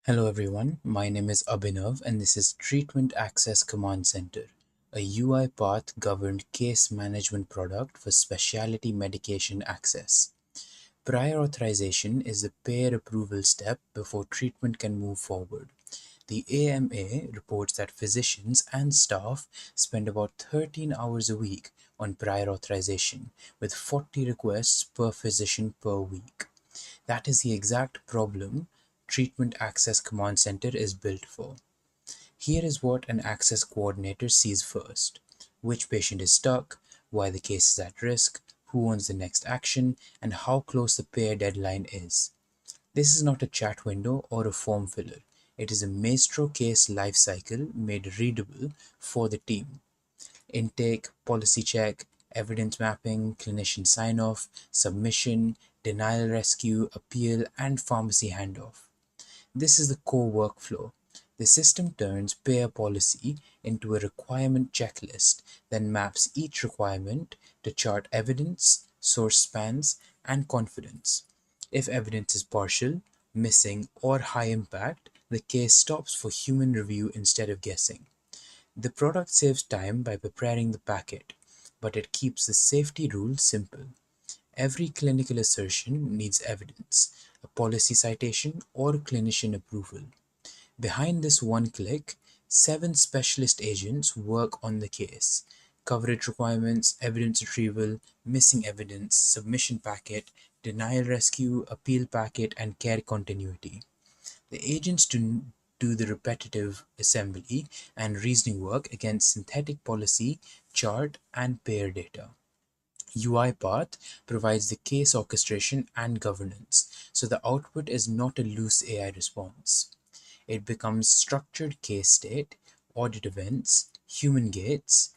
Hello everyone, my name is Abhinav and this is Treatment Access Command Center, a UiPath governed case management product for specialty medication access. Prior authorization is the payer approval step before treatment can move forward. The AMA reports that physicians and staff spend about 13 hours a week on prior authorization, with 40 requests per physician per week. That is the exact problem Treatment Access Command Center is built for. Here is what an access coordinator sees first: which patient is stuck, why the case is at risk, who owns the next action, and how close the payer deadline is. This is not a chat window or a form filler. It is a maestro case lifecycle made readable for the team. Intake, policy check, evidence mapping, clinician sign-off, submission, denial rescue, appeal, and pharmacy handoff. This is the core workflow. The system turns payer policy into a requirement checklist, then maps each requirement to chart evidence, source spans, and confidence. If evidence is partial, missing, or high impact, the case stops for human review instead of guessing. The product saves time by preparing the packet, but it keeps the safety rules simple. Every clinical assertion needs evidence, a policy citation, or clinician approval. Behind this one click, 7 specialist agents work on the case: coverage requirements, evidence retrieval, missing evidence, submission packet, denial rescue, appeal packet, and care continuity. The agents do the repetitive assembly and reasoning work against synthetic policy, chart, and payer data. UiPath provides the case orchestration and governance, so the output is not a loose AI response. It becomes structured case state, audit events, human gates,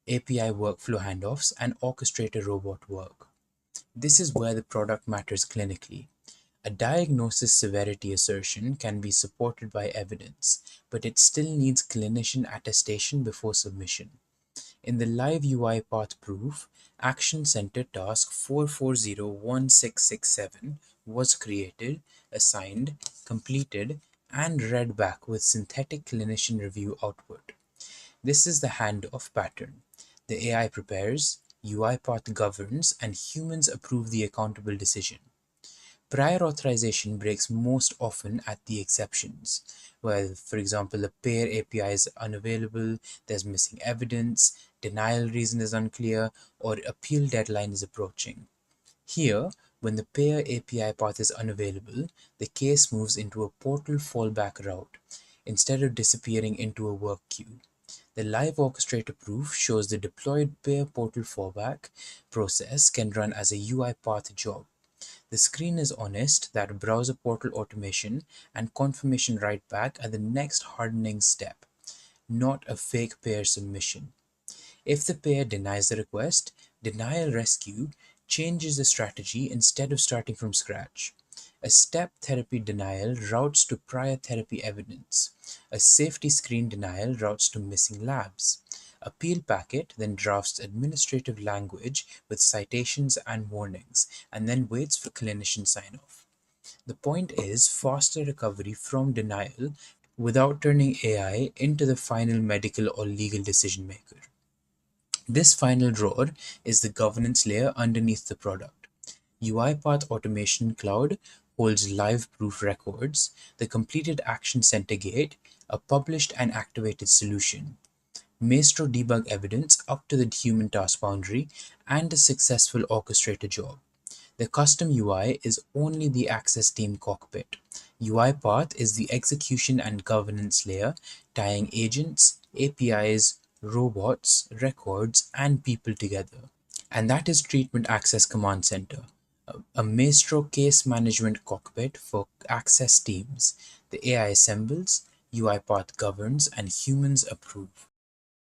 API workflow handoffs, and orchestrator robot work. This is where the product matters clinically. A diagnosis severity assertion can be supported by evidence, but it still needs clinician attestation before submission. In the live UiPath proof, Action Center Task 4401667 was created, assigned, completed, and read back with synthetic clinician review output. This is the handoff pattern. The AI prepares, UiPath governs, and humans approve the accountable decision. Prior authorization breaks most often at the exceptions, where, for example, the payer API is unavailable, there's missing evidence, denial reason is unclear, or appeal deadline is approaching. Here, when the payer API path is unavailable, the case moves into a portal fallback route instead of disappearing into a work queue. The live orchestrator proof shows the deployed payer portal fallback process can run as a UiPath job. The screen is honest that browser portal automation and confirmation write back are the next hardening step, not a fake payer submission. If the payer denies the request, denial rescue changes the strategy instead of starting from scratch. A step therapy denial routes to prior therapy evidence. A safety screen denial routes to missing labs. Appeal packet then drafts administrative language with citations and warnings, and then waits for clinician sign-off. The point is faster recovery from denial without turning AI into the final medical or legal decision maker. This final drawer is the governance layer underneath the product. UiPath Automation Cloud holds live proof records, the completed Action Center gate, a published and activated solution, Maestro debug evidence up to the human task boundary, and a successful orchestrator job. The custom UI is only the access team cockpit. UiPath is the execution and governance layer, tying agents, APIs, robots, records, and people together. And that is Treatment Access Command Center, a Maestro case management cockpit for access teams. The AI assembles, UiPath governs, and humans approve.